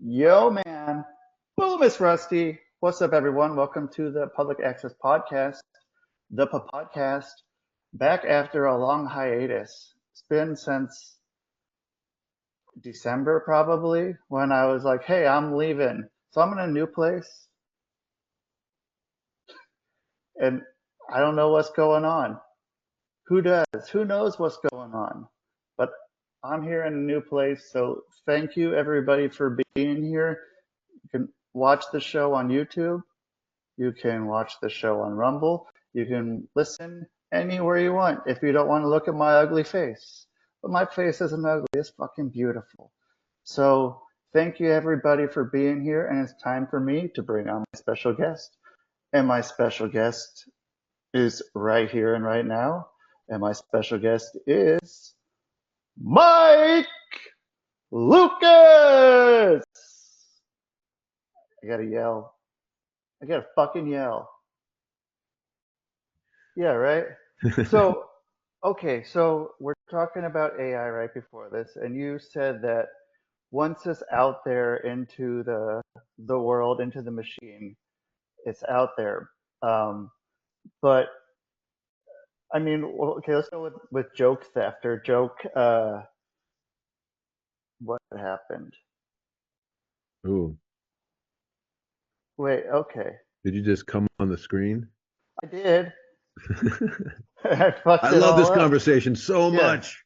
Yo, man. Boom, it's Rusty. What's up, everyone? Welcome to the Public Access Podcast, the podcast, back after a long hiatus. It's been since December, probably, when I was like, hey, I'm leaving. So I'm in a new place, and I don't know what's going on. Who does? Who knows what's going on? But I'm here in a new place, so thank you, everybody, for being here. You can watch the show on YouTube. You can watch the show on Rumble. You can listen anywhere you want if you don't want to look at my ugly face. But my face isn't ugly, it's fucking beautiful. So thank you everybody for being here, and it's time for me to bring on my special guest. And my special guest is right here and right now. And my special guest is Mike Lucas. I gotta yell. I gotta fucking yell. Yeah, right. So, okay, so we're talking about AI right before this, and you said that once it's out there into the world, into the machine, it's out there. Um, but I mean, well, okay, let's go with joke theft or joke. What happened? Ooh, Wait, okay, did you just come on the screen? I did. I fucked I it love all this up. conversation so Yeah, much.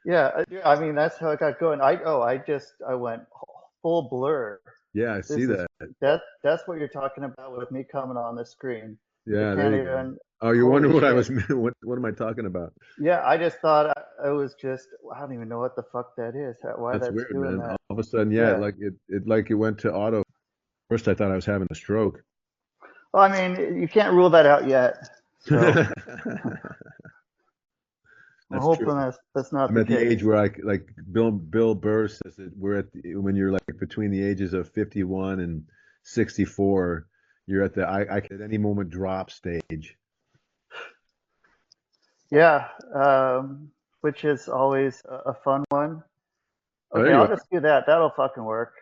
yeah. I mean, that's how it got going. I went full blur. Yeah, I see This is that. that's what you're talking about with me coming on the screen. I Yeah, there can't you go. even. Oh, you're Holy wondering what I shit! was, what am I talking about? Yeah, I just thought I was just. I don't even know what the fuck that is. Why That's that's weird, doing man. All that? of a sudden, yeah, Yeah. like it went to auto. First, I thought I was having a stroke. Well, I mean, you can't rule that out yet. So I'm That's true. hoping that's not I'm the at the age case. where like Bill Burr says that when you're like between the ages of 51 and 64, you're at the I could at any moment drop stage. Yeah. Which is always a fun one. Oh, Okay, there you I'll are. just do that. That'll fucking work.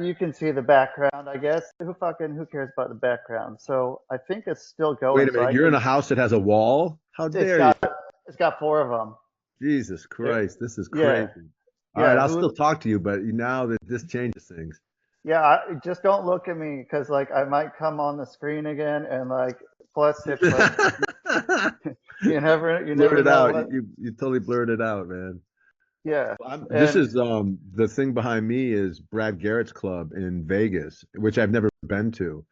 You can see the background, I guess. Who cares about the background? So I think it's still Wait going. a So minute, I you're in can. a house that has a wall? How It's dare you? got it's got four of them. Jesus There, Christ, this is yeah, crazy. All right, yeah. I'll Who? still talk to you, but now that this changes things. Yeah. Just don't look at me because like I might come on the screen again, and like plus if like you Blurt never it know out. what. You totally blurred it out, man. Yeah, This and is the thing behind me is Brad Garrett's club in Vegas, which I've never been to.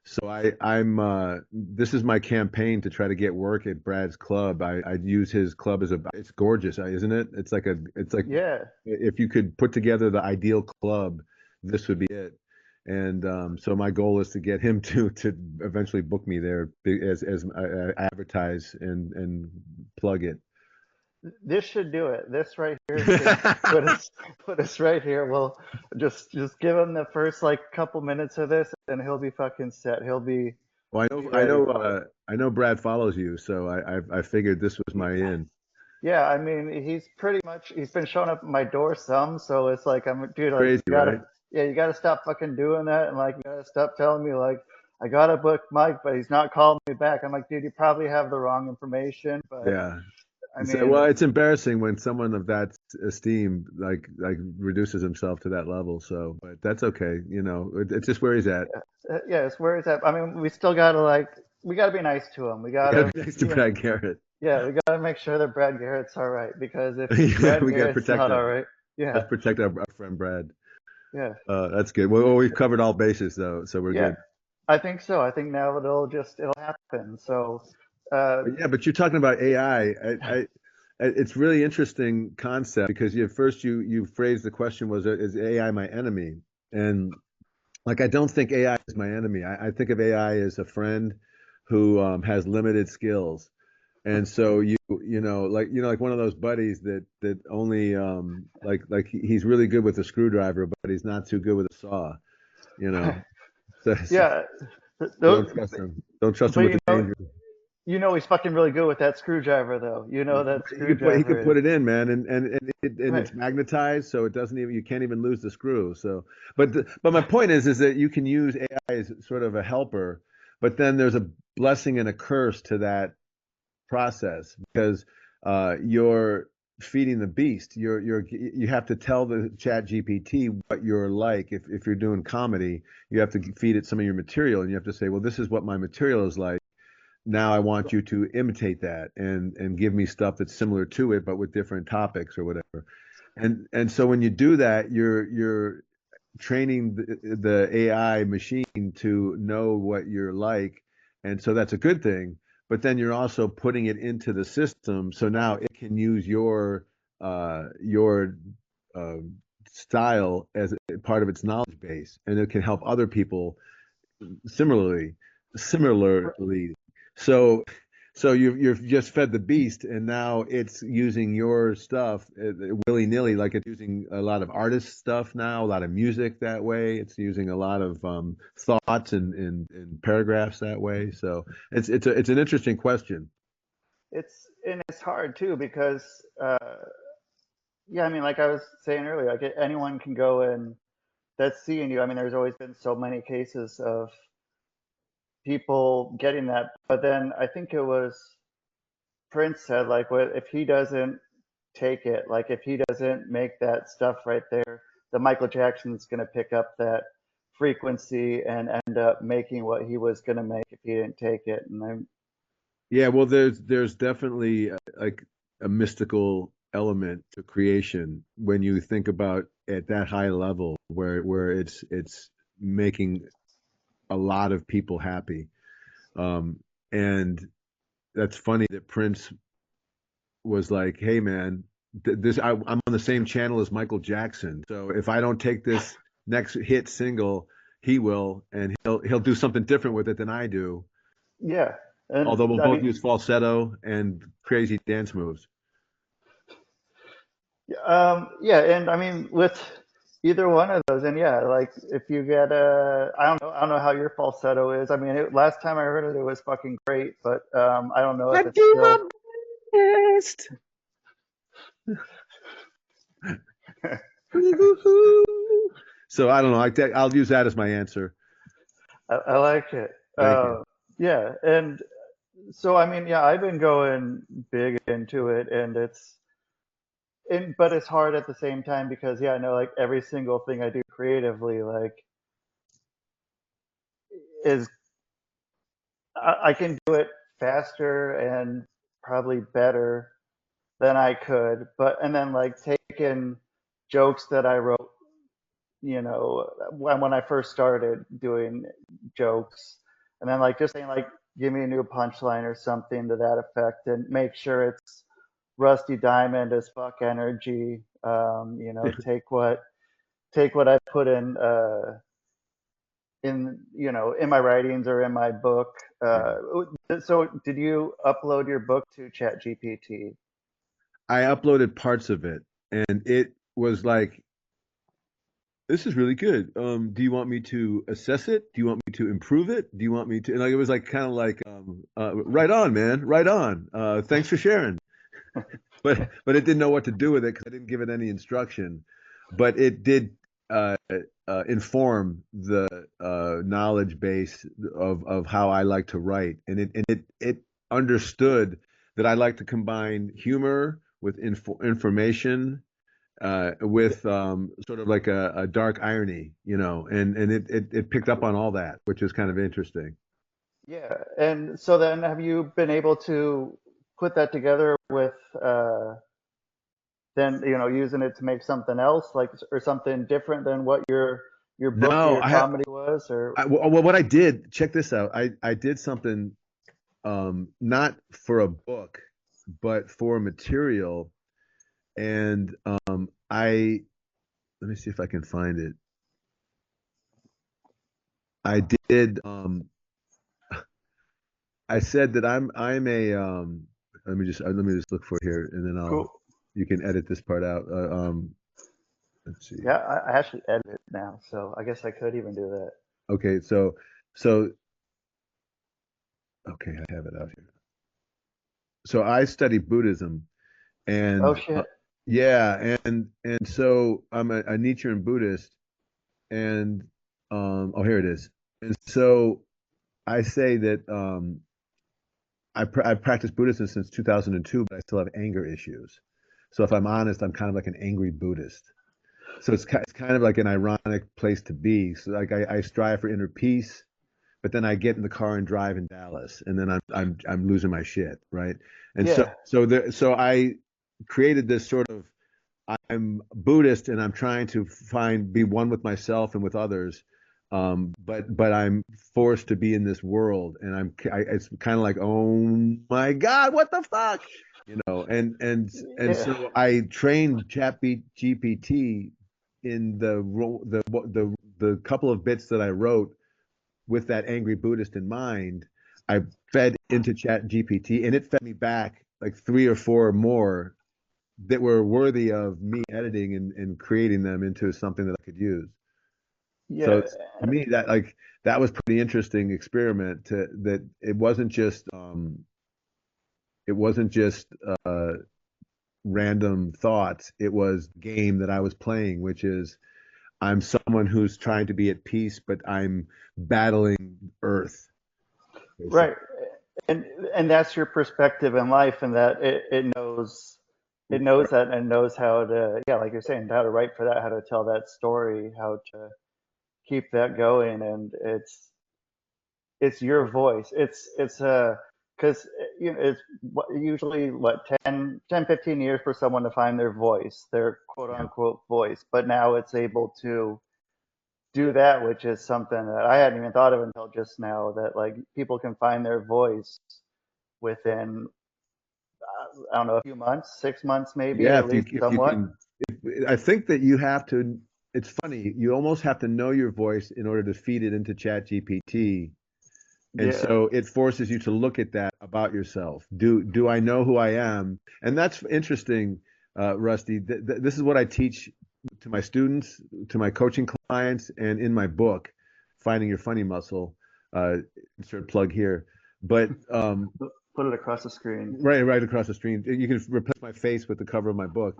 So I'm this is my campaign to try to get work at Brad's club. I use his club as a it's gorgeous, isn't it? It's like yeah. if you could put together the ideal club, this would be it. And so my goal is to get him to eventually book me there as I advertise and plug it. This should do it. This right here should put us put us right here. Well, just give him the first like couple minutes of this, and he'll be fucking set. Well, He'll be ready for it. I know Brad follows you, so I figured this was my in. Yeah, I mean, he's been showing up at my door some, so it's like dude, like Crazy, you gotta right? yeah, you gotta stop fucking doing that, and like you gotta stop telling me like I gotta book Mike, but he's not calling me back. I'm like, dude, you probably have the wrong information, but Yeah. I You say, well, mean, it's embarrassing when someone of that esteem like reduces himself to that level. So, but that's okay. It's just where he's at. yeah, it's where it's at. I mean, we gotta be nice to him. We We gotta gotta, be nice to you know, Brad Garrett. yeah, we gotta make sure that Brad Garrett's all right because if Yeah, Brad we gotta Garrett's protect not all him. right, yeah, Let's protect our friend Brad. yeah, That's good. Well, we've covered all bases though, so we're yeah, good. I think so. I think now it'll happen. So, uh, But yeah, but you're talking about AI. It's really interesting concept because you phrased the question was is AI my enemy? And like I don't think AI is my enemy. I think of AI as a friend who has limited skills. And so like one of those buddies that only like he's really good with a screwdriver, but he's not too good with a saw, you know. So yeah, don't those, trust him. Don't trust him but with the danger. You know he's fucking really good with that screwdriver, though. You know that He can screwdriver put is it in, man, and right. it's magnetized, so it doesn't even, you can't even lose the screw. So, but my point is that you can use AI as sort of a helper, but then there's a blessing and a curse to that process because you're feeding the beast. You have to tell the Chat GPT what you're like. If you're doing comedy, you have to feed it some of your material, and you have to say, well, this is what my material is like. Now I want you to imitate that and give me stuff that's similar to it, but with different topics or whatever. And so when you do that, you're training the AI machine to know what you're like, and so that's a good thing. But then you're also putting it into the system, so now it can use your uh, style as a part of its knowledge base, and it can help other people similarly, similarly. So, so you've just fed the beast, and now it's using your stuff willy nilly, like it's using a lot of artist stuff now, a lot of music that way. It's using a lot of thoughts and paragraphs that way. So it's an interesting question. It's hard too because yeah, I mean, like I was saying earlier, like anyone can go and that's seeing you. I mean, there's always been so many cases of people getting that, but then I think it was Prince said like, what if he doesn't take it? Like if he doesn't make that stuff right there, the Michael Jackson's gonna pick up that frequency and end up making what he was gonna make if he didn't take it. And I'm Yeah, well, there's definitely like a mystical element to creation when you think about at that high level where it's making a lot of people happy. And that's funny that Prince was like, "Hey, man, I'm on the same channel as Michael Jackson. So if I don't take this next hit single, he will, and he'll do something different with it than I do. yeah, and Although we'll I both mean, use falsetto and crazy dance moves." yeah, and I mean with either one of those, and yeah, like if you get I don't know how your falsetto is. I mean, last time I heard it, it was fucking great, but I don't know I if it's do my still. best. So I don't know. I'll use that as my answer. I like it. Thank you. Yeah, and so I mean, yeah, I've been going big into it, and but it's hard at the same time because yeah, I know like every single thing I do creatively, like is I can do it faster and probably better than I could, but and then like taking jokes that I wrote, you know, when I first started doing jokes, and then like just saying like, give me a new punchline or something to that effect, and make sure it's Rusty Diamond as fuck energy. You know, take what I put in you know in my writings or in my book. Yeah. So did you upload your book to ChatGPT? I uploaded parts of it, and it was like, this is really good. Do you want me to assess it? Do you want me to improve it? Do you want me to? And like it was like kind of like, right on, man, right on. Thanks for sharing. But it didn't know what to do with it because I didn't give it any instruction. But it did inform the knowledge base of how I like to write, and it understood that I like to combine humor with information with sort of like a dark irony, and it picked up on all that, which is kind of interesting. Yeah, and so then have you been able to put that together with then you know using it to make something else like or something different than what your book or No, your comedy was or well, what I did, check this out. I did something not for a book, but for material, and I let me see if I can find it. I did. I said that I'm a let me just look for it here, and then I'll cool. you can edit this part out. Let's see. Yeah, I actually edit it now, so I guess I could even do that. Okay, so okay, I have it out here. so I study Buddhism, Oh and shit. yeah, and so I'm a Nichiren Buddhist, and oh, here it is. And so I say that I've practiced Buddhism since 2002, but I still have anger issues. So if I'm honest, I'm kind of like an angry Buddhist. So it's kind of like an ironic place to be. So like I strive for inner peace, but then I get in the car and drive in Dallas, and then I'm losing my shit, right? And Yeah. so I created this sort of, I'm Buddhist and I'm trying to be one with myself and with others. But I'm forced to be in this world, and it's kind of like, oh my God, what the fuck, and Yeah. so I trained GPT in the couple of bits that I wrote with that angry Buddhist in mind. I fed into Chat GPT, and it fed me back like three or four more that were worthy of me editing and creating them into something that I could use. So Yeah. to me, that was pretty interesting experiment, that it wasn't just random thoughts. It was game that I was playing, which is I'm someone who's trying to be at peace, but I'm battling Earth, basically. Right. And and that's your perspective in life, and that it knows that and knows how to, yeah, like you're saying, how to write for that, how to tell that story, how to keep that going. And it's your voice. It's because you know it's usually what 10 15 years for someone to find their voice, their quote Yeah. unquote voice. But now it's able to do that, which is something that I hadn't even thought of until just now, that like people can find their voice within I don't know, a few months, 6 months maybe, Yeah, at least if you somewhat. can, I think that you have to. It's funny. You almost have to know your voice in order to feed it into Chat GPT, and Yeah. so it forces you to look at that about yourself. Do I know who I am? And that's interesting, Rusty. This is what I teach to my students, to my coaching clients, and in my book, Finding Your Funny Muscle. Insert plug here, but Put it across the screen. right across the stream. You can replace my face with the cover of my book,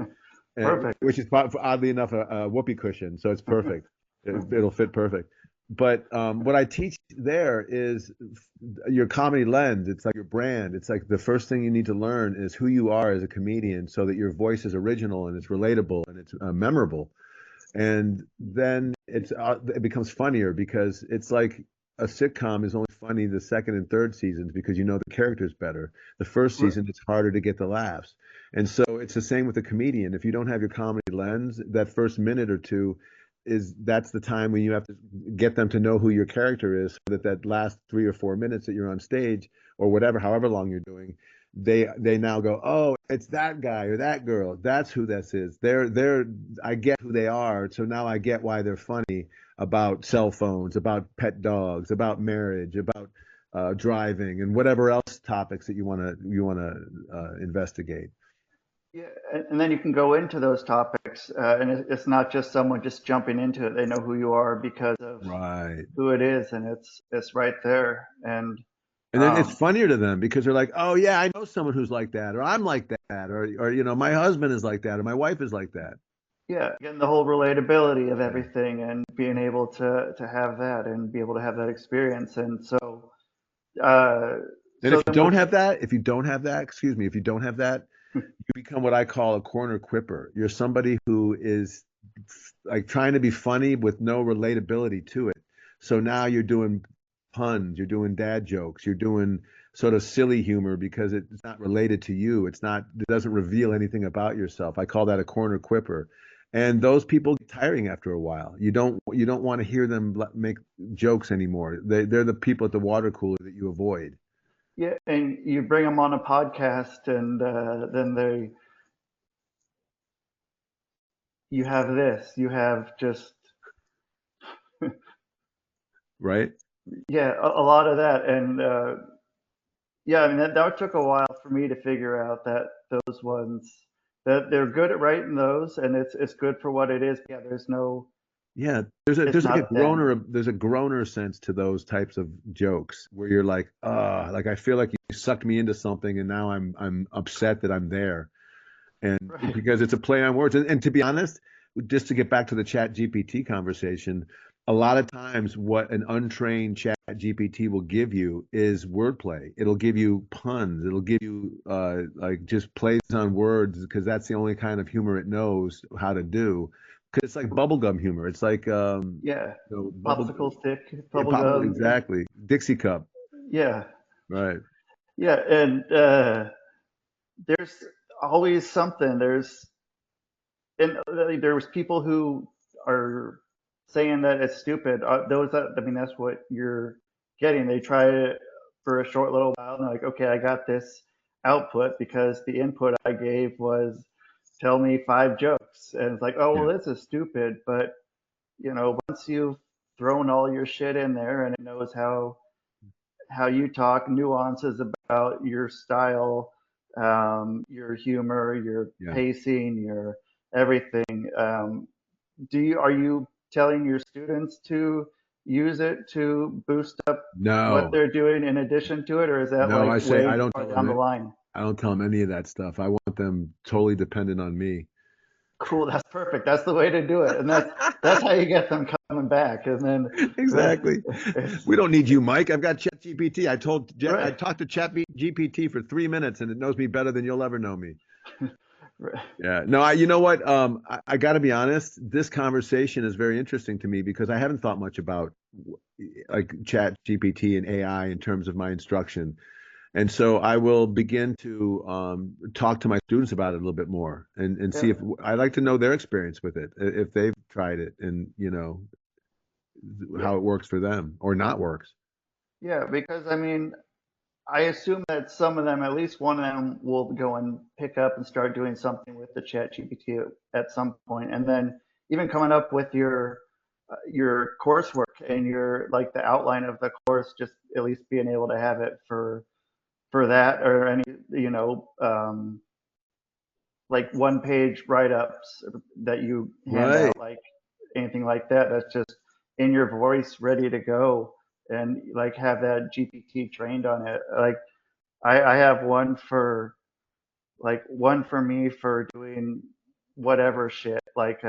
Perfect. which is oddly enough a whoopee cushion, so it's perfect. It'll fit perfect. But what I teach there is your comedy lens. It's like your brand. It's like the first thing you need to learn is who you are as a comedian, so that your voice is original and it's relatable and it's memorable. And then it becomes funnier, because it's like a sitcom is only funny the second and third seasons because you know the characters better. The first R- season, it's harder to get the laughs. And so it's the same with a comedian. If you don't have your comedy lens, that first minute or two that's the time when you have to get them to know who your character is, so that that last 3 or 4 minutes that you're on stage, or whatever, however long you're doing, they now go, oh, it's that guy or that girl. That's who this is. I get who they are. So now I get why they're funny about cell phones, about pet dogs, about marriage, about driving, and whatever else topics that you want to investigate. Yeah, and then you can go into those topics, and it's not just someone just jumping into it. They know who you are because of Right. who it is, and it's right there. And And then it's um, funnier to them because they're like, oh yeah, I know someone who's like that, or I'm like that, or my husband is like that, or my wife is like that. yeah, again, the whole relatability of Yeah. everything, and being able to have that and be able to have that experience. And so uh, And if so you then with don't have that, excuse me, if you don't have that, you become what I call a corner quipper. You're somebody who is like trying to be funny with no relatability to it. So now you're doing puns, you're doing dad jokes, you're doing sort of silly humor because it's not related to you. It doesn't reveal anything about yourself. I call that a corner quipper. And those people get tiring after a while. You don't want to hear them make jokes anymore. They're the people at the water cooler that you avoid. yeah, and you bring them on a podcast, and then you have this, you have just Right? yeah, a lot of that. And yeah, I mean that took a while for me to figure out that those ones, that they're good at writing those, and it's good for what it is. Yeah, there's no Yeah, there's a It's there's like a not them. groaner sense to those types of jokes where you're like I feel like you sucked me into something and now I'm upset that I'm there. And Right. because it's a play on words. And to be honest, just to get back to the Chat GPT conversation, a lot of times what an untrained Chat GPT will give you is wordplay. It'll give you puns. It'll give you like just plays on words because that's the only kind of humor it knows how to do. Because it's like bubblegum humor. It's like Yeah. bubble, Popsicle stick, yeah, bubble gum. exactly. Dixie cup, Yeah. right? Yeah. And there's always something. And there was people who are saying that it's stupid. Those that I mean, that's what you're getting. They try it for a short little while, and they're like, okay, I got this output because the input I gave was tell me 5 jokes, and it's like, oh Yeah, well, this is stupid. But once you've thrown all your shit in there, and it knows how you talk, nuances about your style, your humor, your yeah. pacing, your everything. Are you telling your students to use it to boost up what No, they're doing in addition to it, or is that no. like I say way I don't far tell down the them. line? I don't tell them any of that stuff. I want them totally dependent on me. Cool, that's perfect. That's the way to do it, and that's how you get them coming back. And then Exactly. it's We don't need you, Mike. I've got ChatGPT. I right, talked to ChatGPT for 3 minutes and it knows me better than you'll ever know me. right. Yeah. No, you know what? I got to be honest. This conversation is very interesting to me because I haven't thought much about like ChatGPT and AI in terms of my instruction. And so I will begin to talk to my students about it a little bit more and Yeah, see if I'd like to know their experience with it, if they've tried it and, yeah, how it works for them or not works. yeah. Because I mean, I assume that some of them, at least one of them, will go and pick up and start doing something with the Chat GPT at some point, and then even coming up with your coursework and your like the outline of the course, just at least being able to have it for that or any like 1 page write-ups that you hand Right. out, like anything like that. That's just in your voice, ready to go, and like have that GPT trained on it, like. I have one for me for doing whatever shit, like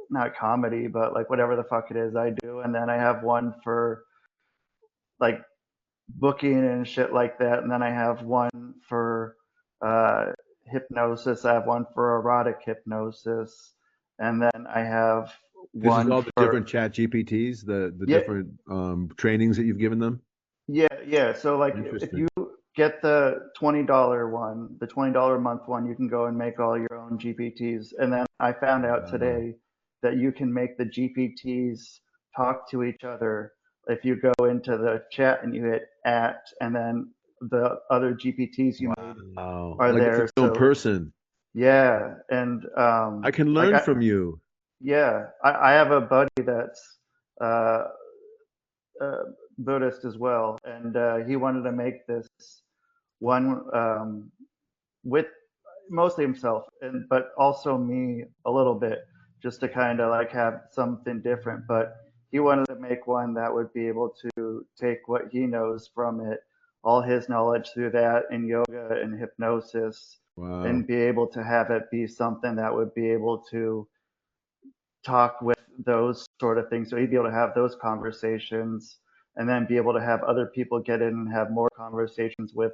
not comedy, but like whatever the fuck it is I do. And then I have one for like booking and shit like that. And then I have one for uh, hypnosis. I have one for erotic hypnosis. And then I have This is one all the for, different chat GPTs, the yeah, different trainings that you've given them. yeah, yeah. So like if Interesting. you get the $20 one, the $20 a month one, you can go and make all your own GPTs. And then I found out Wow. today that you can make the GPTs talk to each other. If you go into the chat and you hit at, and then the other GPTs you made Wow. are Like it's there. its own So person. yeah, and I can like learn from you. yeah, I have a buddy that's uh, uh, Buddhist as well, and he wanted to make this one with mostly himself, and but also me a little bit, just to kind of like have something different. But he wanted to make one that would be able to take what he knows from it, all his knowledge through that in yoga and hypnosis, Wow. and be able to have it be something that would be able to talk with those sort of things. So he'd be able to have those conversations and then be able to have other people get in and have more conversations with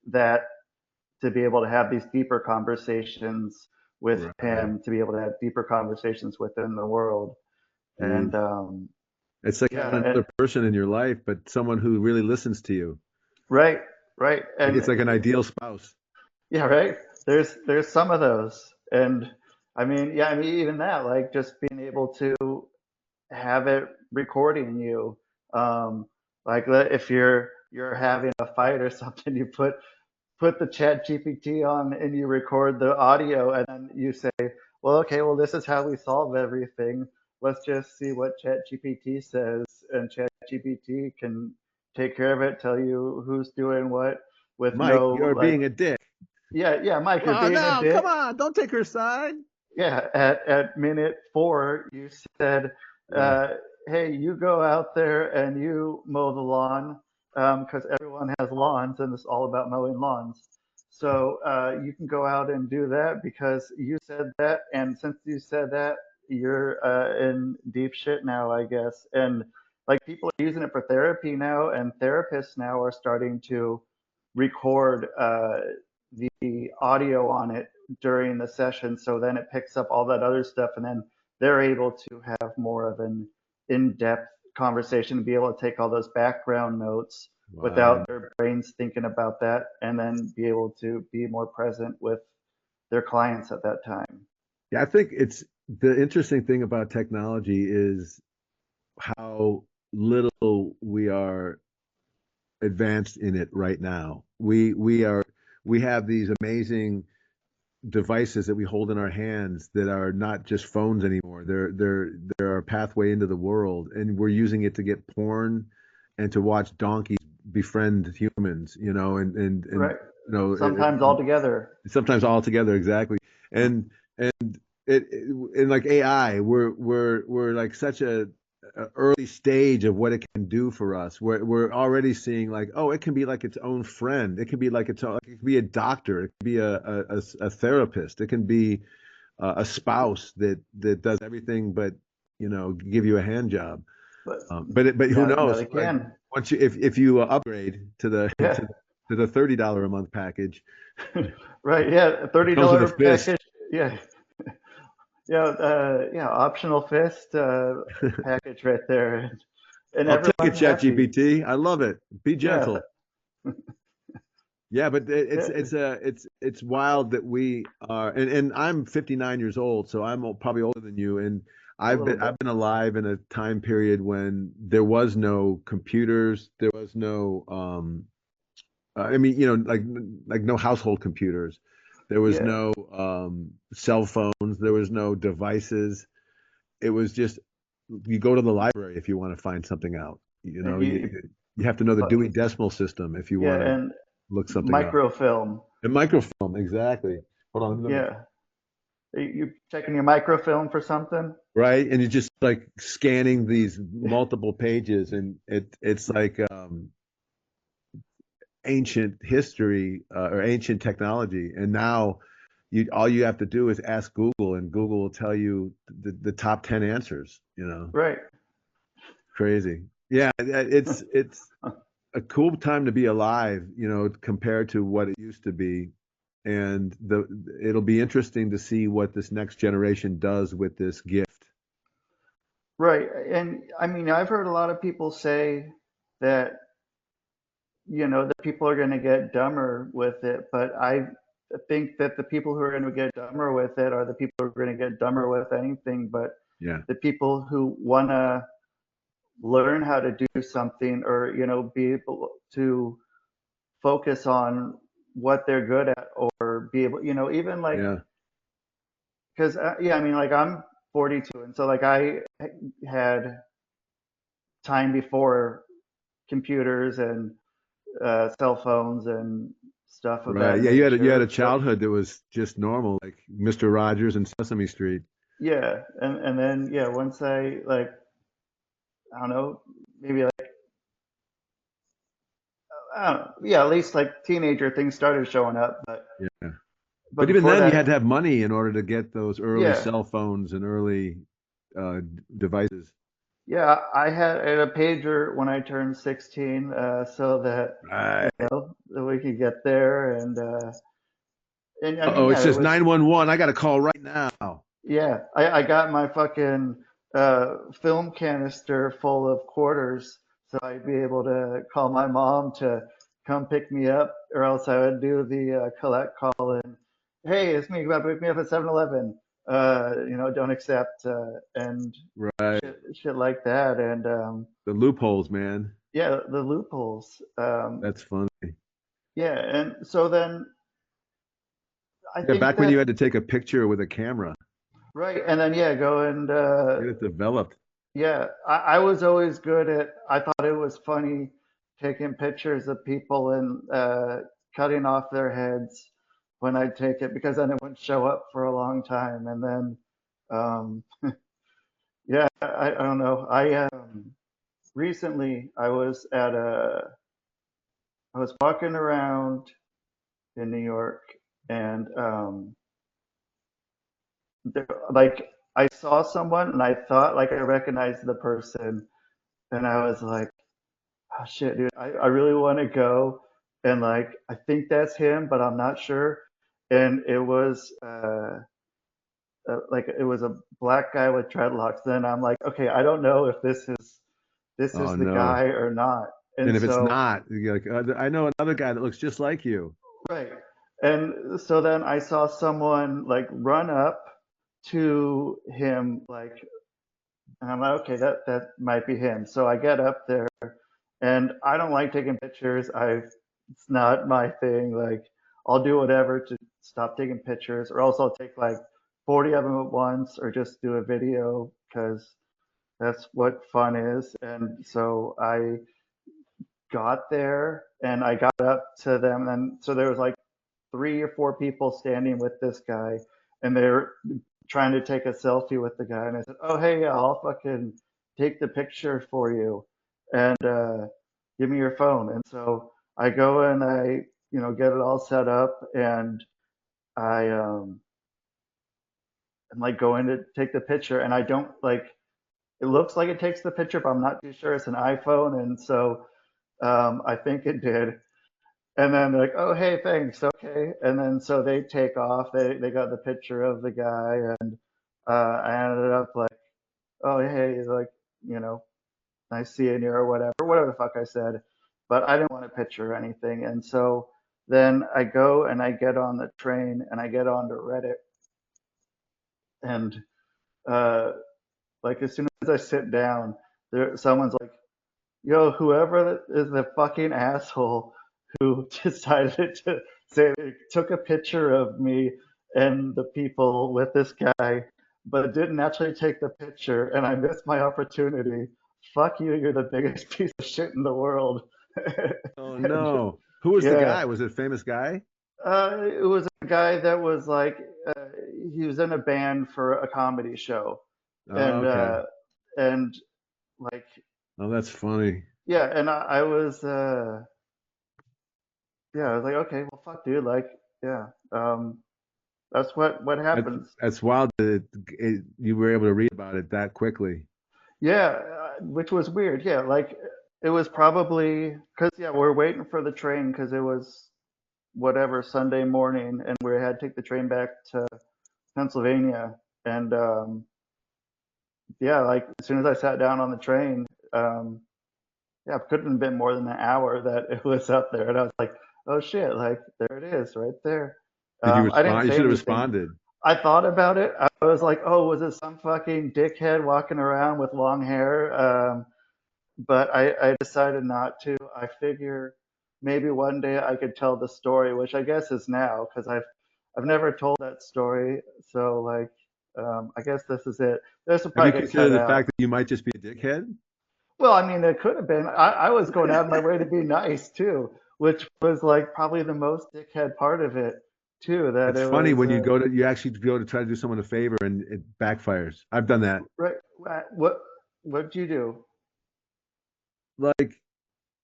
that, to be able to have these deeper conversations with Right. him, to be able to have deeper conversations within the world. And Jeez. It's like yeah, having and another person in your life, but someone who really listens to you. right, right. Like it's And like an ideal spouse. yeah, right. There's some of those. And I mean, yeah, I mean even that, like just being able to have it recording you. Like if you're having a fight or something, you put the Chat GPT on and you record the audio, and then you say, well, okay, well, this is how we solve everything. Let's just see what Chat GPT says, and Chat GPT can take care of it, tell you who's doing what with Mike, no you're like, being a dick. yeah, yeah, Mike, you're Oh being a no, come dick. on, don't take her side. yeah, at minute 4, you said, Yeah. "Hey, you go out there and you mow the lawn, because everyone has lawns, and it's all about mowing lawns. So you can go out and do that because you said that, and since you said that, you're in deep shit now, I guess." And like people are using it for therapy now, and therapists now are starting to record the audio on it during the session, so then it picks up all that other stuff, and then they're able to have more of an in-depth conversation, be able to take all those background notes Wow. without their brains thinking about that, and then be able to be more present with their clients at that time. Yeah, I think it's the interesting thing about technology is how little we are advanced in it right now. We have these amazing devices that we hold in our hands that are not just phones anymore. They're a pathway into the world, and we're using it to get porn and to watch donkeys befriend humans, and Right. you know it, Sometimes all together. sometimes all together exactly. And in like AI, we're like such a early stage of what it can do for us. We're already seeing like, oh, it can be like its own friend. It can be like its own, like it can be a doctor. It can be a therapist. It can be a spouse that does everything but give you a hand job. But But who now knows? they Like can. once you if you upgrade to the Yeah. to the $30 a month package, Right. Yeah. a it thirty comes with a dollar fist. package. Yeah. Yeah. Yeah. Optional fist package right there, and I'll take it, everyone's happy. ChatGPT. I love it. Be Yeah. gentle. Yeah, but Yeah. it's wild that we are, and I'm 59 years old, so I'm probably older than you, and A little I've bit. been alive in a time period when there was no computers, there was no I mean, like no household computers, there was Yeah. no cell phones, there was no devices. It was just you go to the library if you want to find something out. And You have to know the uh, Dewey Decimal System if you yeah, want to and look something up. microfilm. A microfilm, exactly. Hold on, let me, Yeah. You checking your microfilm for something? right? And you're just like scanning these multiple pages, and it's like ancient history or ancient technology. And now you all you have to do is ask Google, and Google will tell you the top 10 answers. Right. Crazy. Yeah, it's a cool time to be alive, compared to what it used to be. And it'll be interesting to see what this next generation does with this gift. Right. And I mean, I've heard a lot of people say that, that people are going to get dumber with it, but I think that the people who are going to get dumber with it are the people who are going to get dumber with anything, but Yeah. the people who want to learn how to do something, or, be able to focus on what they're good at, or be able, even like, Yeah. because, yeah, I mean, like I'm 42, and so like I had time before computers and cell phones and stuff of Right. that Yeah, you had a nature. So childhood that was just normal, like Mr. Rogers and Sesame Street. yeah, and then yeah, once I like, I don't know, maybe like, I don't know, yeah, at least like teenager things started showing up, but Yeah. but But even before then, you that, had to have money in order to get those early yeah, cell phones and early devices. yeah, I had a pager when I turned 16, so that Right. that we could get there, and I mean, Uh-oh, it yeah, it says was. 911. I got to call right now. Yeah, I got my fucking film canister full of quarters, so I'd be able to call my mom to come pick me up, or else I would do the collect call and, hey, it's me, about to pick me up at 7-Eleven. Don't accept, and Right. shit like that. And The loopholes, man. yeah, the loopholes. That's funny. Yeah, and so then I Yeah, think back when you that, had to take a picture with a camera, right, and then yeah, go and get it developed. yeah, I was always good at, I thought it was funny taking pictures of people and cutting off their heads, when I'd take it because then it wouldn't show up for a long time. And then, um, yeah, I don't know. Recently I was walking around in New York and like I saw someone and I thought like I recognized the person and I was like, oh shit, dude, I really want to go and like I think that's him, but I'm not sure. And it was like it was a black guy with dreadlocks. Then I'm like, okay, I don't know if this Oh is the no. guy or not. And And if it's so not, you're like, I know another guy that looks just like you. right. And so then I saw someone like run up to him like and I'm like, okay, that might be him. So I get up there and I don't like taking pictures. It's not my thing. Like I'll do whatever to stop taking pictures or else I'll take like 40 of them at once or just do a video because that's what fun is. And so I got there and I got up to them and so there was like 3 or 4 people standing with this guy and they're trying to take a selfie with the guy and I said, oh hey, yeah, I'll fucking take the picture for you and give me your phone. And so I go and I get it all set up and I am like going to take the picture and I don't like it looks like it takes the picture but I'm not too sure. It's an iPhone and so I think it did. And then they're like, oh, hey, thanks. Okay. And then so they take off. They got the picture of the guy. And I ended up like, oh, hey, like, you know, nice seeing you or whatever the fuck I said. But I didn't want a picture or anything. And so then I go and I get on the train and I get onto Reddit. And uh, like as soon as I sit down, someone's like, yo, whoever is the fucking asshole who decided to say they took a picture of me and the people with this guy, but didn't actually take the picture, and I missed my opportunity. Fuck you, you're the biggest piece of shit in the world. Oh And, no. Who was the yeah, guy? Was it a famous guy? it was a guy that was like, uh, he was in a band for a comedy show, Oh, and okay. and like, Oh, that's funny. yeah, and I was yeah, I was like, okay, well, fuck, dude. Like, yeah, that's what That's happens. that's wild that you were able to read about it that quickly. Yeah, which was weird. Yeah, like it was probably because yeah, we're waiting for the train because it was whatever Sunday morning, and we had to take the train back to Pennsylvania. And yeah, like as soon as I sat down on the train, um, yeah, it couldn't have been more than an hour that it was up there, and I was like, oh shit, like there it is, right there. Did you I didn't respond? You say should have anything. responded. I thought about it. I was like, oh, was it some fucking dickhead walking around with long hair? But I decided not to. I figure maybe one day I could tell the story, which I guess is now because I've never told that story. So like, I guess this is it. This will Have you probably get considered cut the out. fact that you might just be a dickhead? Well, I mean, it could have been. I was going out of my way to be nice too, which was like probably the most dickhead part of it too. That It's it funny was when you actually go to try to do someone a favor and it backfires. I've done that. right. What do you do? Like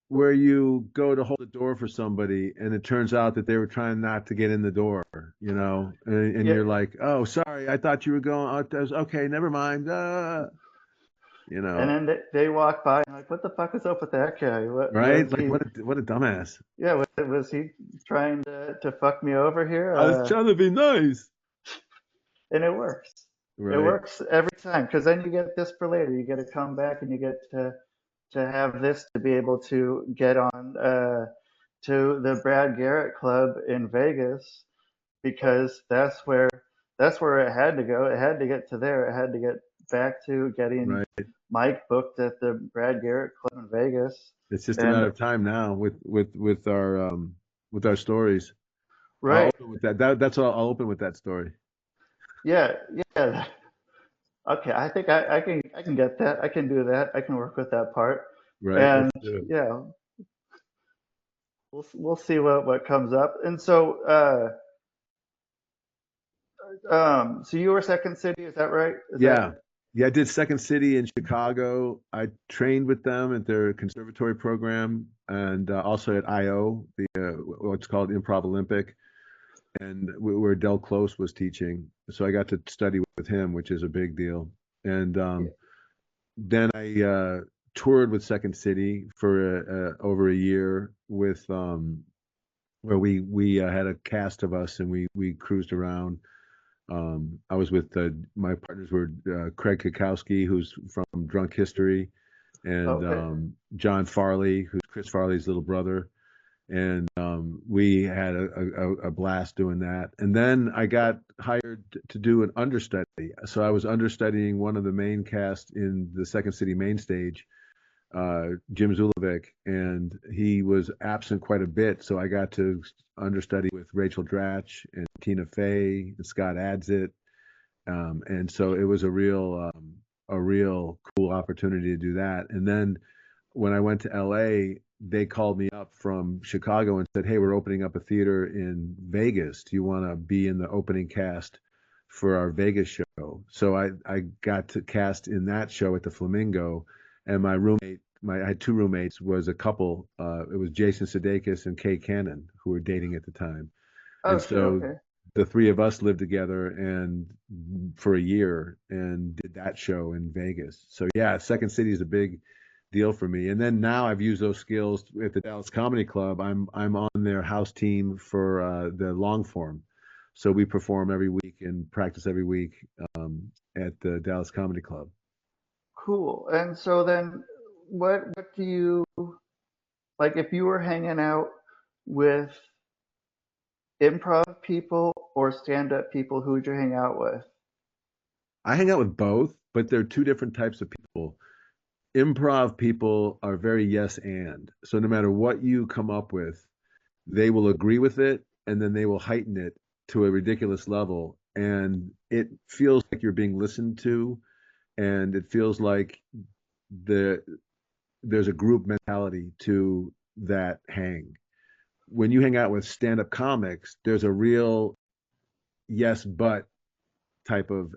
where you go to hold the door for somebody and it turns out that they were trying not to get in the door, and Yeah, you're like, oh, sorry, I thought you were going. Okay, never mind. You and know, then they walk by and like, what the fuck is up with that guy? What right? was Like he? what a dumbass. Yeah, was he trying to fuck me over here? I was trying to be nice. And it works. It Right, works every time because then you get this for later. You get to come back and you get to have this to be able to get on to the Brad Garrett Club in Vegas because that's where it had to go. It had to get to there. It had to get back to getting right. Mike booked at the Brad Garrett Club in Vegas. It's just a And matter of time now with our stories. I'll right, open with that's all. I'll open with that story. yeah, yeah. Okay, I think I can get that. I can do that. I can work with that part. Right. And Let's do it. yeah, we'll see what comes up. And so So you were Second City, is that right? Is that Yeah. Yeah, I did Second City in Chicago. I trained with them at their conservatory program and also at IO, the what's called Improv Olympic, and where Del Close was teaching. So I got to study with him, which is a big deal. And then I toured with Second City for over a year with where we had a cast of us and we cruised around. I was with my partners were Craig Kukowski, who's from Drunk History, and okay? John Farley, who's Chris Farley's little brother. And we had a blast doing that. And then I got hired to do an understudy. So I was understudying one of the main cast in the Second City main stage, Jim Zulovic, and he was absent quite a bit. So I got to understudy with Rachel Dratch and Tina Fey and Scott Adsit. And so it was a real cool opportunity to do that. And then when I went to LA, they called me up from Chicago and said, "Hey, we're opening up a theater in Vegas. Do you want to be in the opening cast for our Vegas show?" So I got to cast in that show at the Flamingo, and I had two roommates, was a couple. It was Jason Sudeikis and Kay Cannon, who were dating at the time. Oh, And sure, so okay. the three of us lived together and for a year and did that show in Vegas. So yeah, Second City is a big deal for me. And then now I've used those skills at the Dallas Comedy Club. I'm on their house team for the long form. So we perform every week and practice every week at the Dallas Comedy Club. Cool. And so then, what do you like if you were hanging out with improv people or stand-up people? Who'd you hang out with? I hang out with both, but they're two different types of people. Improv people are very yes and. So no matter what you come up with, they will agree with it and then they will heighten it to a ridiculous level. And it feels like you're being listened to, and it feels like the there's a group mentality to that hang. When you hang out with stand-up comics, there's a real yes but type of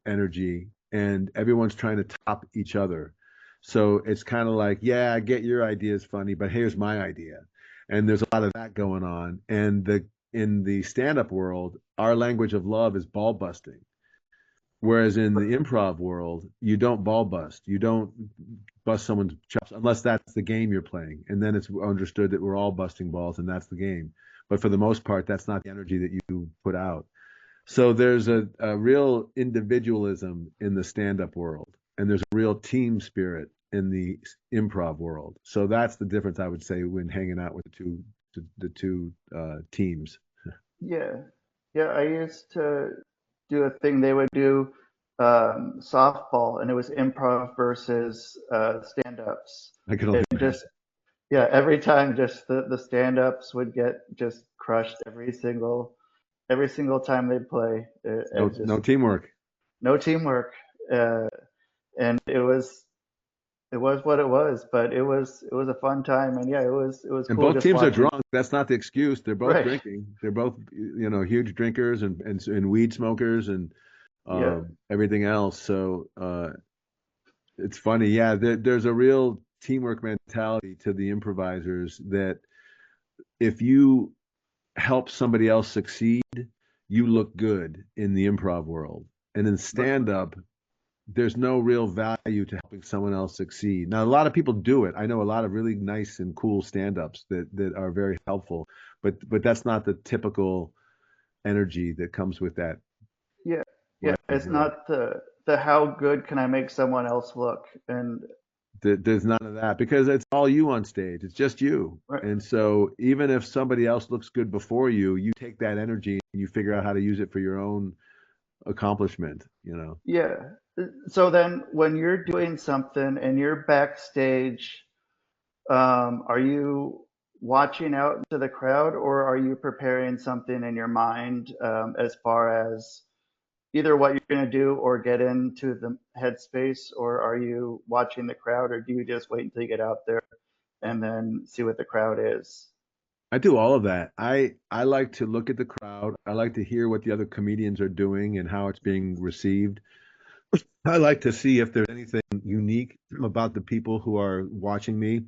energy, and everyone's trying to top each other. So it's kind of like, yeah, I get your idea is funny, but here's my idea. And there's a lot of that going on. And the in the stand-up world, our language of love is ball busting. Whereas in the improv world, you don't ball bust. You don't bust someone's chops unless that's the game you're playing. And then it's understood that we're all busting balls and that's the game. But for the most part, that's not the energy that you put out. So there's a real individualism in the stand-up world, and there's a real team spirit in the improv world. So that's the difference, I would say, when hanging out with the two teams. Yeah. Yeah, I used to do a thing they would do softball, and it was improv versus stand-ups. I can only And imagine. just, yeah, every time just the stand-ups would get just crushed every single time they'd play. No, It no just teamwork. no teamwork. Uh, and it was what it was, but it was a fun time, and yeah, it was And cool both just teams are watching. drunk. That's not the excuse. They're both Right. drinking. They're both, huge drinkers and weed smokers and Yeah. everything else. So it's funny. Yeah, there's a real teamwork mentality to the improvisers that if you help somebody else succeed, you look good in the improv world. And in Right. stand up, there's no real value to helping someone else succeed. Now, a lot of people do it. I know a lot of really nice and cool stand-ups that are very helpful, but that's not the typical energy that comes with that Yeah. Yeah. line of It's work. not the how good can I make someone else look, and There's none of that because it's all you on stage. It's just you. right. And so even if somebody else looks good before you, you take that energy and you figure out how to use it for your own accomplishment. Yeah. So then when you're doing something and you're backstage, are you watching out into the crowd, or are you preparing something in your mind, as far as either what you're going to do or get into the headspace, or are you watching the crowd, or do you just wait until you get out there and then see what the crowd is? I do all of that. I like to look at the crowd. I like to hear what the other comedians are doing and how it's being received. I like to see if there's anything unique about the people who are watching me.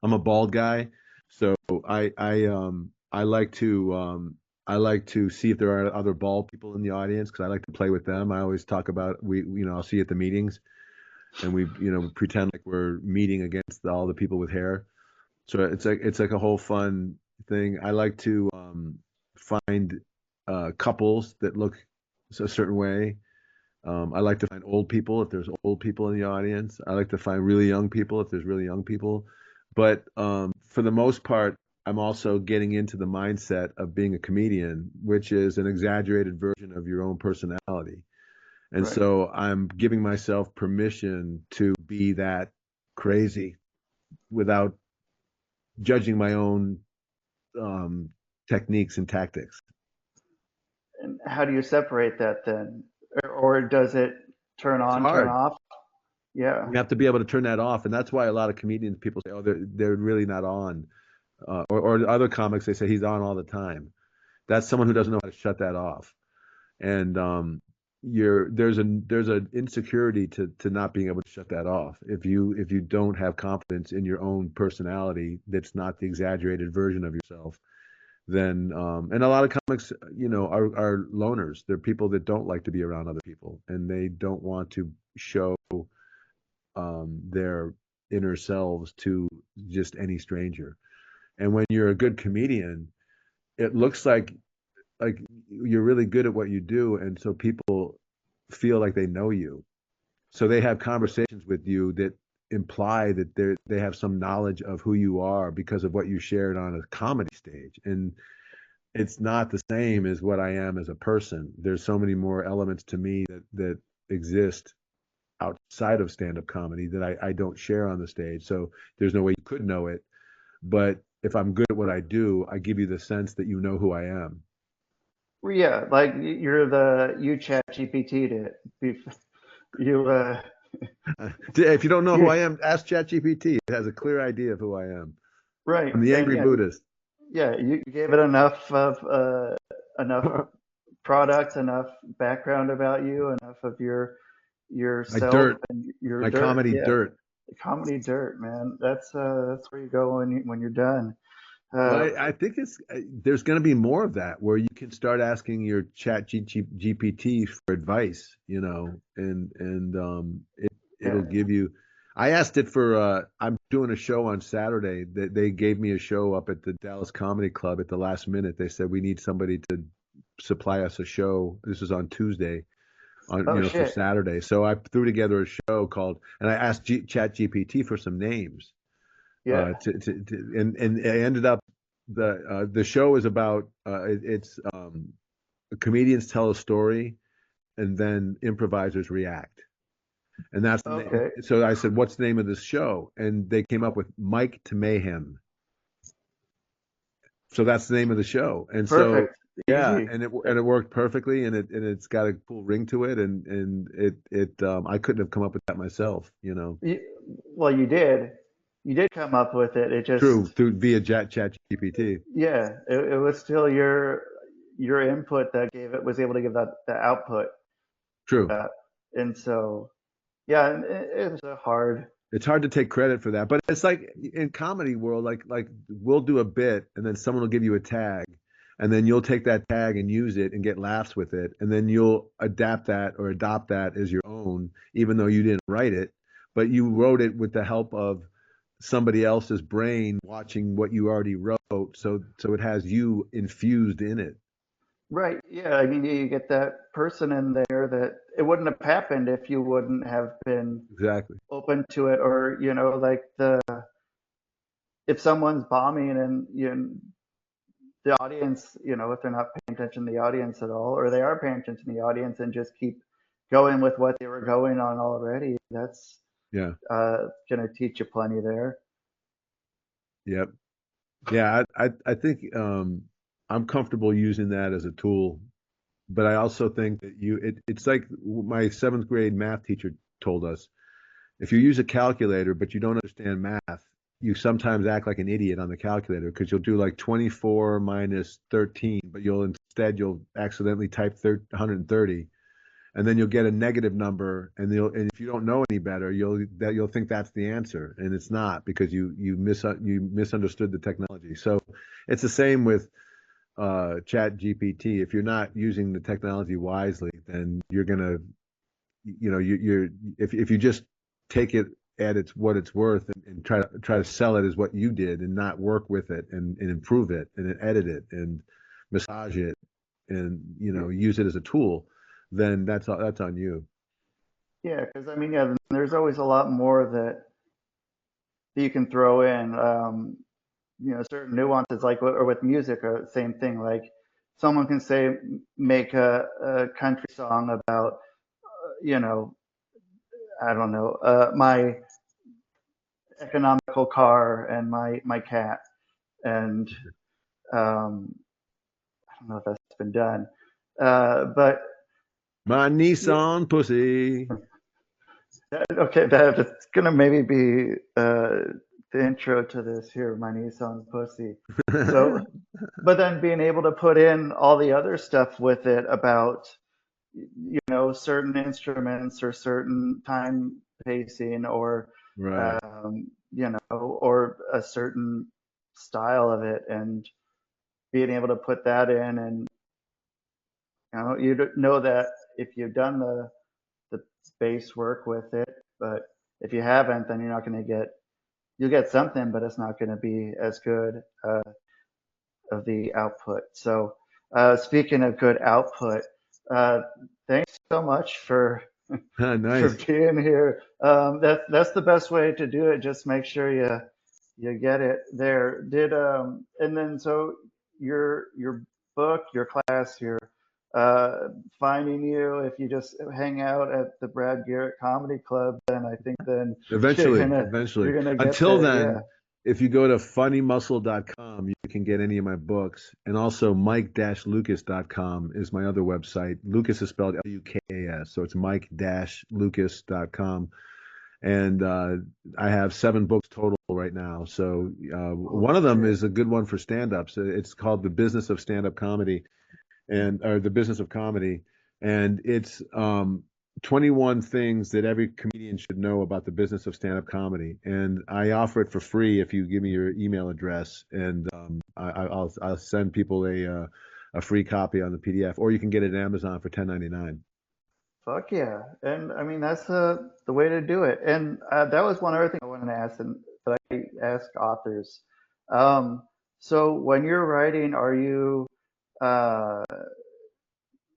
I'm a bald guy, so I like to see if there are other bald people in the audience because I like to play with them. I always talk about I'll see at the meetings and we pretend like we're meeting against all the people with hair. So it's like a whole fun thing. I like to find couples that look a certain way. I like to find old people if there's old people in the audience. I like to find really young people if there's really young people. But for the most part, I'm also getting into the mindset of being a comedian, which is an exaggerated version of your own personality. And Right. so I'm giving myself permission to be that crazy without judging my own um, techniques and tactics. And how do you separate that then? Or does it turn It's on, turn hard. off? Yeah. You have to be able to turn that off, and that's why a lot of comedians people say, "Oh, they're really not on," or other comics they say he's on all the time. That's someone who doesn't know how to shut that off, and there's an insecurity to not being able to shut that off. If you don't have confidence in your own personality, that's not the exaggerated version of yourself. Then and a lot of comics, are loners. They're people that don't like to be around other people, and they don't want to show their inner selves to just any stranger. And when you're a good comedian, it looks like you're really good at what you do, and so people feel like they know you. So they have conversations with you that imply that they have some knowledge of who you are because of what you shared on a comedy stage. And it's not the same as what I am as a person. There's so many more elements to me that exist outside of stand-up comedy that I don't share on the stage. So there's no way you could know it. But if I'm good at what I do, I give you the sense that you know who I am. Well, yeah, like you chat GPT'd it. You If you don't know who you I am, ask ChatGPT. It has a clear idea of who I am. right. I'm the And angry yeah, Buddhist. yeah, you gave it enough product, enough background about you, enough of My yourself dirt, and your my dirt. comedy Yeah, dirt. comedy dirt, man. That's where you go when you're done. Well, Uh, I think there's going to be more of that where you can start asking your GPT for advice, and it'll yeah. give you. I asked it for. I'm doing a show on Saturday. That they gave me a show up at the Dallas Comedy Club at the last minute. They said we need somebody to supply us a show. This was on Tuesday, Oh for shit. Saturday. So I threw together a show called, and I asked Chat GPT for some names Yeah. and I ended up the show is about it's comedians tell a story and then improvisers react, and that's the name. Okay. So I said, "What's the name of this show?" And they came up with Mike to Mayhem. So that's the name of the show. And so Perfect. yeah, Easy. and it worked perfectly, and it's got a cool ring to it, and it I couldn't have come up with that myself, You, well, you did. You did come up with it. It True, just, through via Chat GPT. yeah, it was still your input that gave it was able to give that the output. True. And so, yeah, it was a hard. It's hard to take credit for that, but it's like in comedy world, like we'll do a bit, and then someone will give you a tag, and then you'll take that tag and use it and get laughs with it, and then you'll adapt that or adopt that as your own, even though you didn't write it, but you wrote it with the help of somebody else's brain watching what you already wrote, so it has you infused in it. Right. Yeah. I mean, you get that person in there that it wouldn't have happened if you wouldn't have been Exactly. open to it, or like if someone's bombing and the audience, if they're not paying attention to the audience at all, or they are paying attention to the audience and just keep going with what they were going on already, that's Yeah. going to teach you plenty there. Yep. Yeah. I think I'm comfortable using that as a tool, but I also think that it's like my seventh grade math teacher told us, if you use a calculator but you don't understand math, you sometimes act like an idiot on the calculator because you'll do like 24 minus 13, but you'll accidentally type 130, and then you'll get a negative number, and if you don't know any better, you'll think that's the answer, and it's not, because you misunderstood the technology. So it's the same with ChatGPT. If you're not using the technology wisely, then you're gonna, if you just take it at what it's worth, and try to sell it as what you did, and not work with it, and improve it, and edit it, and massage it, and use it as a tool, then that's on you. Yeah, because I mean, yeah, there's always a lot more that you can throw in. Certain nuances, like or with music, or the same thing. Like someone can say, make a country song about, you know, I don't know, my economical car and my cat, and I don't know if that's been done, but My yeah, Nissan pussy. okay, that's gonna maybe be the intro to this here, my Nissan pussy. So, but then being able to put in all the other stuff with it about, certain instruments or certain time pacing, or Right. or a certain style of it, and being able to put that in, and you know that if you've done the base work with it, but if you haven't, then you're not going to you'll get something, but it's not going to be as good of the output. So, speaking of good output, uh, thanks so much for Nice. being here. That's the best way to do it. Just make sure you get it there. And then so your book, your class, your finding you. If you just hang out at the Brad Garrett Comedy Club, then I think then you're Eventually, gonna eventually. you're gonna get Until there. Yeah. then, if you go to funnymuscle.com, you can get any of my books. And also mike-lucas.com is my other website. Lucas is spelled Lukas. So it's mike-lucas.com. And I have 7 books total right now. So one Holy of them shit. is a good one for stand-ups. It's called The Business of Stand-Up Comedy, or The Business of Comedy. And it's 21 things that every comedian should know about the business of stand-up comedy. And I offer it for free if you give me your email address, and I'll send people a free copy on the PDF, or you can get it at Amazon for 10.99. Fuck yeah. And I mean, that's the way to do it. And that was one other thing I wanted to ask, and that I ask authors. Um, so when you're writing, are you uh,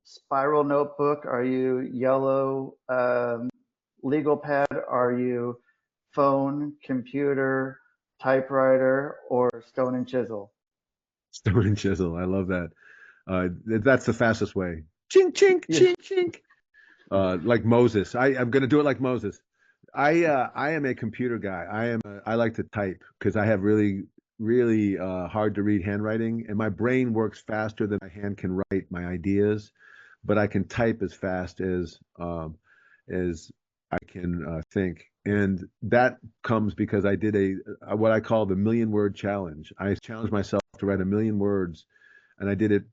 spiral notebook? Are you yellow legal pad? Are you phone, computer, typewriter, or stone and chisel? Stone and chisel. I love that. That's the fastest way. Chink, chink, Yeah. chink, chink. Like Moses. I'm going to do it like Moses. I am a computer guy. I like to type because I have really hard to read handwriting, and my brain works faster than my hand can write my ideas, but I can type as fast as I can think. And that comes because I did a what I call the million word challenge. I challenged myself to write a million words, and I did it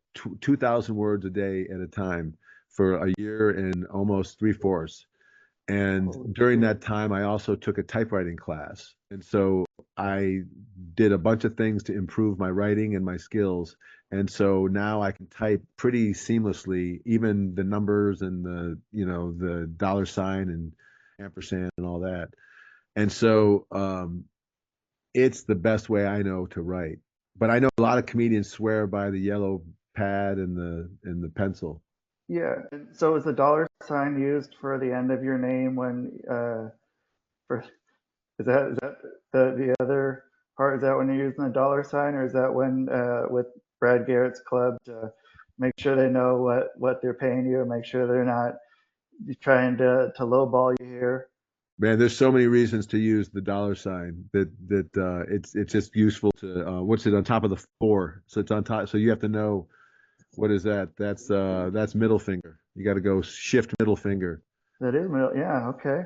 2,000 words a day at a time for a year and almost 3/4. And Holy during shit. that time, I also took a typewriting class. And so I did a bunch of things to improve my writing and my skills. And so now I can type pretty seamlessly, even the numbers and the dollar sign and ampersand and all that. And so it's the best way I know to write. But I know a lot of comedians swear by the yellow pad and the pencil. Yeah. And so is the dollar sign used for the end of your name when for is that the other part? Is that when you're using the dollar sign, or is that when with Brad Garrett's club to make sure they know what they're paying you, and make sure they're not trying to lowball you here? Man, there's so many reasons to use the dollar sign it's just useful to what's it on top of the four? So it's on top. So you have to know what is that? That's middle finger. You got to go shift middle finger. That is middle. Yeah. Okay.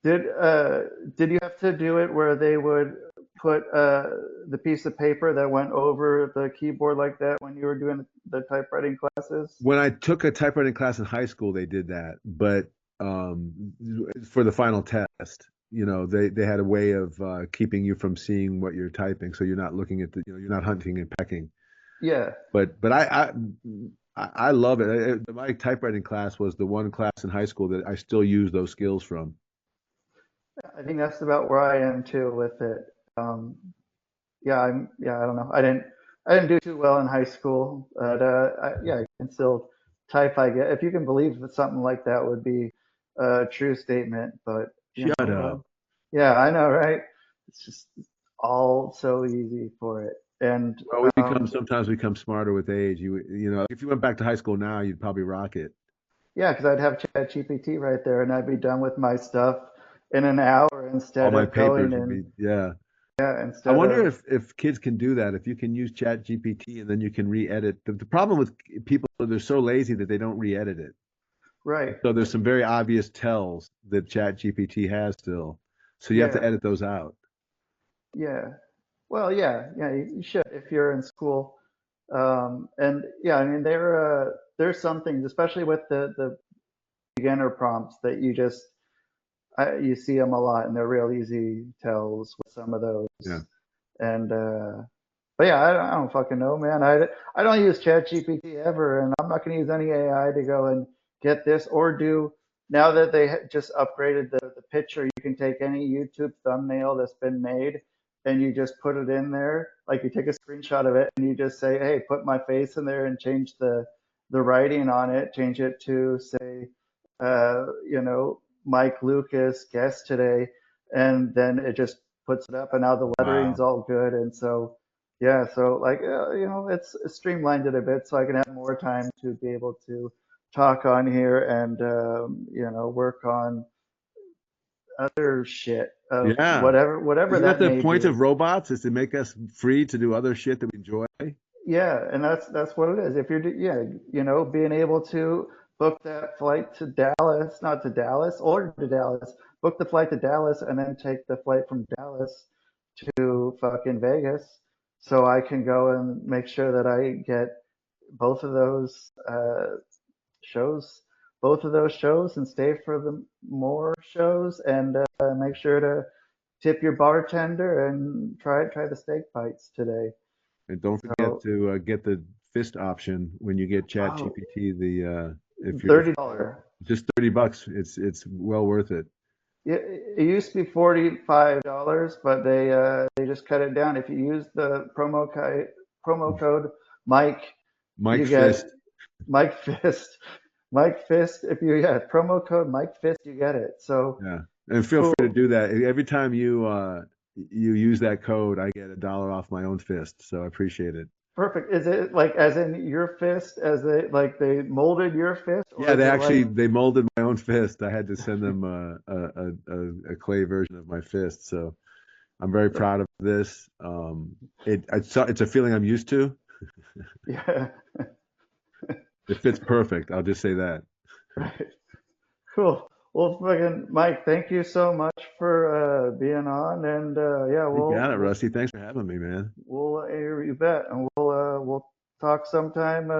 Did uh did you have to do it where they would? put the piece of paper that went over the keyboard like that when you were doing the typewriting classes? When I took a typewriting class in high school, they did that, but for the final test, they had a way of keeping you from seeing what you're typing, so you're not looking at you're not hunting and pecking. Yeah. But I love it. My typewriting class was the one class in high school that I still use those skills from. I think that's about where I am too with it. Um, yeah, I don't know. I didn't do too well in high school, but yeah, I can still type. I get if you can believe that something like that would be a true statement, but Shut up. yeah, I know, right? It's just all so easy for it, and Well, sometimes we become smarter with age. If you went back to high school now, you'd probably rock it. yeah, because I'd have ChatGPT right there, and I'd be done with my stuff in an hour All instead my of going papers would and be, yeah. yeah, I instead wonder of if kids can do that. If you can use Chat GPT and then you can re-edit. The problem with people, they're so lazy that they don't re-edit it. right. So there's some very obvious tells that Chat GPT has still. So you have to Yeah, edit those out. yeah. Well, yeah, you should if you're in school. And yeah, I mean there's some things, especially with the beginner prompts that you see them a lot, and they're real easy tells with some of those. Yeah. And but yeah, I don't fucking know, man. I don't use ChatGPT ever, and I'm not gonna use any AI to go and get this or do. Now that they just upgraded the picture, you can take any YouTube thumbnail that's been made and you just put it in there. Like you take a screenshot of it and you just say, "Hey, put my face in there and change the writing on it. Change it to say, Mike Lucas guest today," and then it just puts it up, and now the lettering's Wow. all good, and so yeah, so like it's streamlined it a bit, so I can have more time to be able to talk on here and work on other shit of Yeah. whatever Isn't that that the may point be. of robots is to make us free to do other shit that we enjoy? Yeah, and that's what it is. If yeah, being able to book that flight to Dallas, not to Dallas or to Dallas, book the flight to Dallas and then take the flight from Dallas to fucking Vegas, so I can go and make sure that I get both of those shows, both of those shows, and stay for the more shows, and make sure to tip your bartender and try the steak bites today. And don't forget So, to get the fist option when you get Chat oh, GPT. If you're $30. just $30, it's well worth it. Yeah, it used to be $45, but they just cut it down. If you use the promo code Mike, Mike you get Fist. Mike Fist. Mike Fist. If you promo code Mike Fist, you get it. So Yeah, and feel cool. free to do that. Every time you use that code, I get $1 off my own fist. So I appreciate it. Perfect. Is it like as in your fist, as they molded your fist, or Yeah, is it like they molded my own fist. I had to send them a clay version of my fist. So I'm very proud of this. It's a feeling I'm used to. yeah, It fits perfect. I'll just say that. right. Cool. Well, fucking Mike, thank you so much for being on, and yeah, You we'll got it, we'll Rusty. Thanks for having me, man. we'll you bet, and we'll talk sometime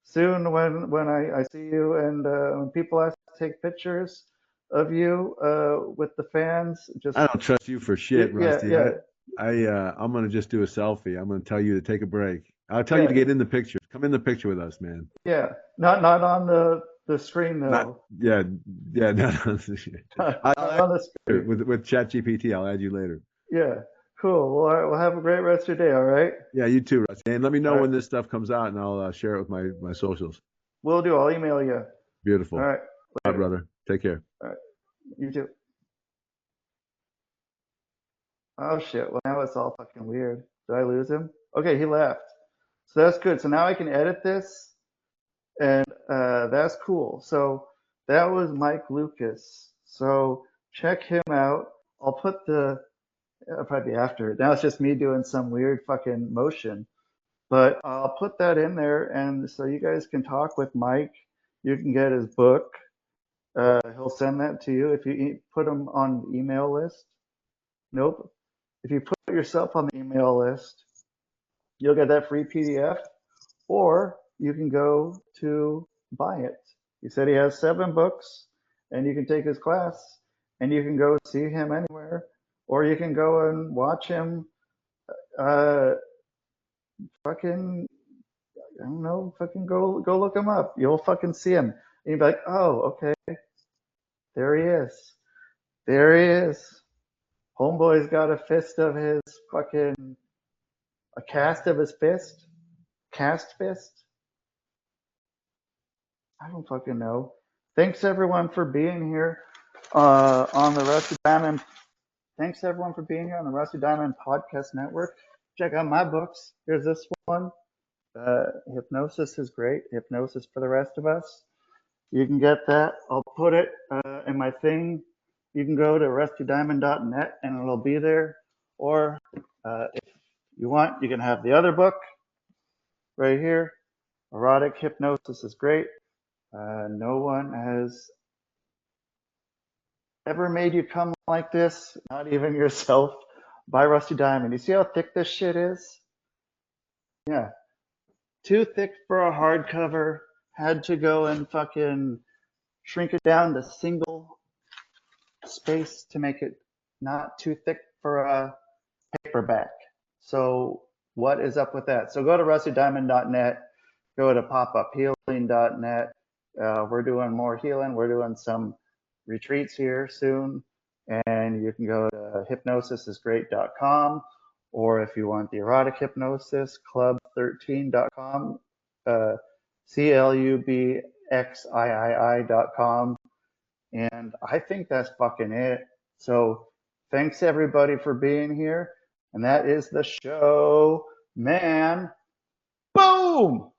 soon when I see you, and when people ask to take pictures of you with the fans, just I don't trust you for shit, yeah, Rusty. yeah, I'm gonna just do a selfie. I'm gonna tell you to take a break. I'll tell you yeah, to get in the picture. Come in the picture with us, man. yeah. Not on the screen Not though. yeah, yeah. No, no. I'll Not add on the you later screen. with ChatGPT. I'll add you later. Yeah. Cool. Well, all right. Well, have a great rest of your day. All right. Yeah, you too, Rusty. And let me All know right. when this stuff comes out, and I'll share it with my socials. Will do. I'll email you. All Beautiful. right. Bye, Later. brother. Take care. All right. You too. Oh shit. Well, now it's all fucking weird. Did I lose him? Okay, he left. So that's good. So now I can edit this, and that's cool. So that was Mike Lucas. So check him out. I'll put it'll probably be after. Now it's just me doing some weird fucking motion. But I'll put that in there, and so you guys can talk with Mike. You can get his book. He'll send that to you if you put him on the email list. Nope. If you put yourself on the email list, you'll get that free PDF, or you can go to buy it. He said he has 7 books, and you can take his class, and you can go see him anywhere, or you can go and watch him fucking, I don't know, fucking go look him up. You'll fucking see him. And you'll be like, oh, okay, there he is. There he is. Homeboy's got a fist of his fucking, a cast of his fist? Cast fist? I don't fucking know. Thanks everyone for being here on the Rusty Diamond. Thanks everyone for being here on the Rusty Diamond Podcast Network. Check out my books. Here's this one. Hypnosis is great. Hypnosis for the rest of us. You can get that. I'll put it in my thing. You can go to rustydiamond.net and it'll be there. Or if you want, you can have the other book right here. Erotic Hypnosis is great. No one has ever made you come like this, not even yourself, by Rusty Diamond. You see how thick this shit is? Yeah. Too thick for a hardcover. Had to go and fucking shrink it down to single space to make it not too thick for a paperback. So what is up with that? So go to rustydiamond.net, go to popuphealing.net. We're doing more healing. We're doing some retreats here soon. And you can go to hypnosisisgreat.com, or if you want the erotic hypnosis, club13.com, clubxii.com. And I think that's fucking it. So thanks everybody for being here. And that is the show, man. Boom!